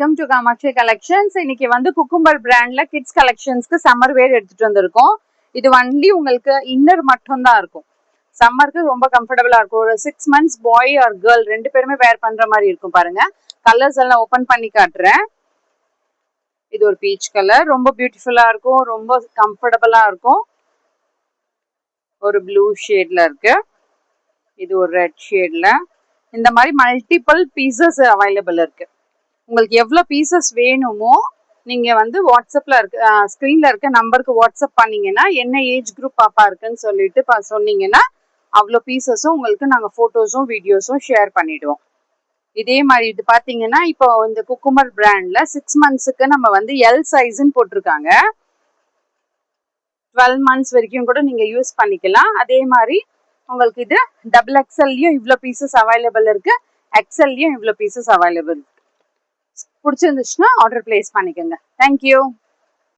Welcome to Kamakshi Collections. இன்னைக்கு வந்து cucumber பிராண்ட்ல கிட்ஸ் கலெக்ஷன்ஸ்க்கு சம்மர் வேர் எடுத்துட்டு வந்திருக்கோம். இது ஒன்லி உங்களுக்கு இன்னர் மட்டும் தான் இருக்கும். சம்மருக்கு ரொம்ப கம்ஃபர்டபுளா இருக்கும். ஒரு 6 months பாய் ஆர் கேர்ள் ரெண்டு பேருமே வேர் பண்ற மாதிரி இருக்கும் பாருங்க. கலர்ஸ் எல்லாம் ஓபன் பண்ணி காட்டுறேன். இது ஒரு பீச் கலர், ரொம்ப பியூட்டிஃபுல்லா இருக்கும், ரொம்ப கம்ஃபர்டபுளா இருக்கும். ஒரு ப்ளூ ஷேட்ல இருக்கு. இது ஒரு ரெட் ஷேட்ல. இந்த மாதிரி மல்டிபிள் பீசஸ் அவைலபிள் இருக்கு. உங்களுக்கு எவ்வளோ பீசஸ் வேணுமோ நீங்க வந்து வாட்ஸ்அப்ல இருக்க ஸ்க்ரீன்ல இருக்க நம்பருக்கு வாட்ஸ்அப் பண்ணீங்கன்னா என்ன ஏஜ் குரூப் பாப்பா இருக்குன்னு சொல்லிட்டு சொன்னீங்கன்னா அவ்வளோ பீசஸும் உங்களுக்கு நாங்கள் ஃபோட்டோஸும் வீடியோஸும் ஷேர் பண்ணிடுவோம். இதே மாதிரி இது பார்த்தீங்கன்னா இப்போ இந்த குக்கும்பர் பிராண்ட்ல 6 monthsக்கு நம்ம வந்து எல் சைஸ்ன்னு போட்டிருக்காங்க. 12 months வரைக்கும் கூட நீங்க யூஸ் பண்ணிக்கலாம். அதே மாதிரி உங்களுக்கு இது டபுள் எக்ஸ்எல்லையும் இவ்வளோ பீசஸ் அவைலபிள் இருக்கு, எக்ஸ்எல்லையும் இவ்வளோ பீசஸ் அவைலபிள் இருக்கு. பிடிச்சிருந்துச்சுன்னா ஆர்டர் பிளேஸ் பண்ணிக்கோங்க. தேங்க்யூ.